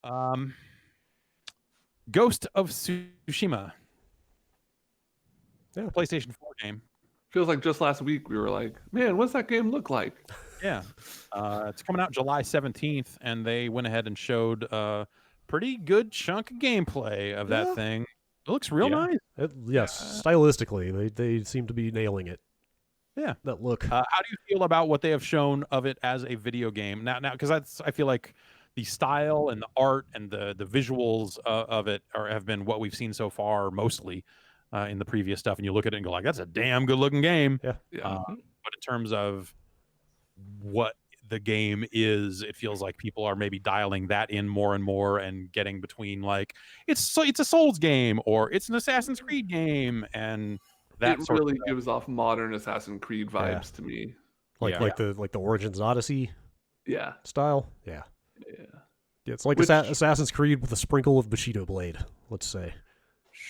Um, Ghost of Tsushima. Yeah. PlayStation 4 game. Feels like just last week we were like, man, what's that game look like? Yeah. It's coming out July 17th, and they went ahead and showed a pretty good chunk of gameplay of that thing. It looks real nice. Yes, stylistically, they seem to be nailing it. Yeah. That look. How do you feel about what they have shown of it as a video game? Now, because I feel like the style and the art and the visuals of it have been what we've seen so far mostly in the previous stuff. And you look at it and go like, that's a damn good looking game. Yeah. But in terms of what the game is, it feels like people are maybe dialing that in more and more and getting between like it's a Souls game or it's an Assassin's Creed game, and that it really gives off modern Assassin's Creed vibes to me. Like the Origins Odyssey style. Yeah, it's like Assassin's Creed with a sprinkle of Bushido Blade, let's say.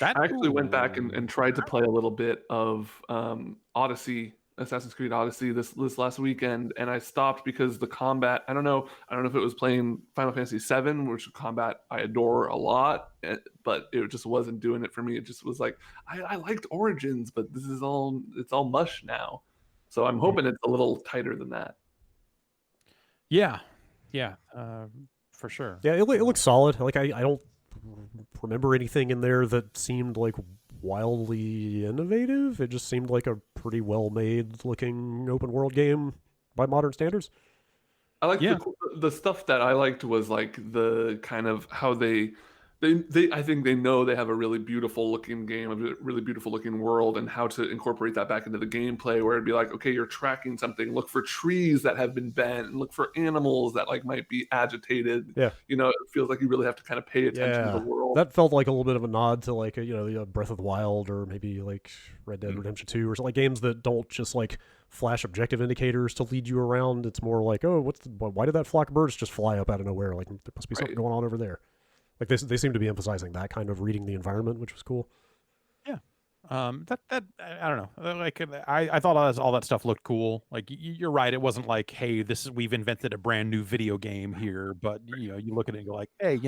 I actually went back and tried to play a little bit of Assassin's Creed Odyssey this last weekend, and I stopped because the combat, I don't know if it was playing Final Fantasy VII, which combat I adore a lot, but it just wasn't doing it for me. It just was like, I liked Origins, but it's all mush now. So I'm hoping it's a little tighter than that. Yeah, for sure. Yeah, it looks solid. Like I don't remember anything in there that seemed like wildly innovative. It just seemed like a pretty well-made looking open world game by modern standards. I like the stuff that I liked was like the kind of how they I think they know they have a really beautiful looking game, a really beautiful looking world, and how to incorporate that back into the gameplay, where it'd be like, okay, you're tracking something, look for trees that have been bent, and look for animals that like might be agitated. Yeah. It feels like you really have to kind of pay attention to the world. That felt like a little bit of a nod to like Breath of the Wild, or maybe like Red Dead Redemption 2, or something, like games that don't just like flash objective indicators to lead you around. It's more like, oh, why did that flock of birds just fly up out of nowhere? Like there must be something going on over there. Like they seem to be emphasizing that kind of reading the environment, which was cool. Yeah. That I don't know. Like I thought all that stuff looked cool. Like you're right. It wasn't like, hey, we've invented a brand new video game here. But you look at it and go like, hey,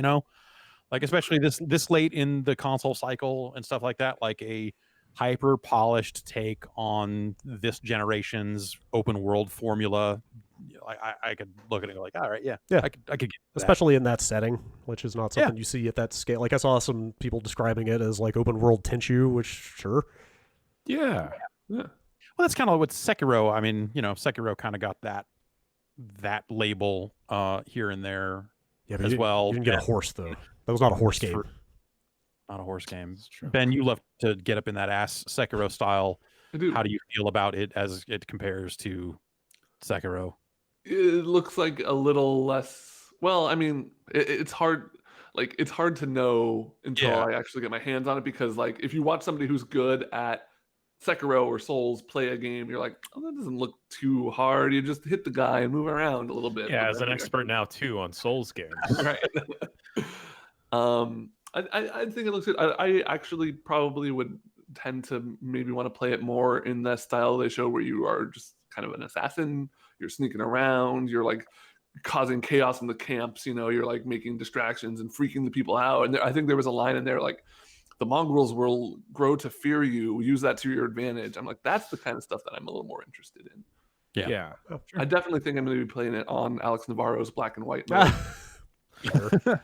like especially this late in the console cycle and stuff like that, like a hyper polished take on this generation's open world formula. I could look at it and go like, all right, yeah. I could get that. Especially in that setting, which is not something you see at that scale. Like I saw some people describing it as like open world Tenchu, which sure. Yeah. Well, that's kind of what Sekiro. I mean, Sekiro kind of got that label here and there as well. You didn't get a horse though. That was not a horse game. Not a horse game. Ben, you love to get up in that ass Sekiro style. How do you feel about it as it compares to Sekiro? It looks like a little less. Well, I mean, it's hard. Like it's hard to know until I actually get my hands on it, because like if you watch somebody who's good at Sekiro or Souls play a game, you're like, oh, that doesn't look too hard. You just hit the guy and move around a little bit. Yeah, as an expert now too on Souls games. Right. I think it looks good. I actually probably would tend to maybe want to play it more in that style they show, where you are just kind of an assassin. You're sneaking around. You're like causing chaos in the camps. You're like making distractions and freaking the people out. And I think there was a line in there like, the mongrels will grow to fear you. Use that to your advantage. I'm like, that's the kind of stuff that I'm a little more interested in. Yeah. Oh, sure. I definitely think I'm going to be playing it on Alex Navarro's black and white mode. Sure.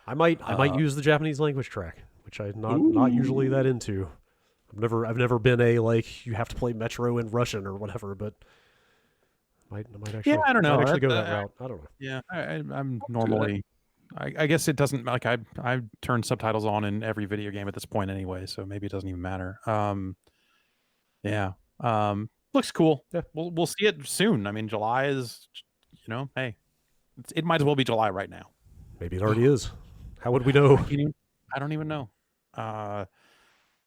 I might use the Japanese language track, which I'm not usually that into. I've never been a like you have to play Metro in Russian or whatever, but I might actually I don't know. Might actually go that route. I don't know. Yeah, I'm normally. I guess it doesn't like I turn subtitles on in every video game at this point anyway, so maybe it doesn't even matter. Looks cool. Yeah, we'll see it soon. I mean, July is, hey, it might as well be July right now. Maybe it already is. How would we know? I don't even know.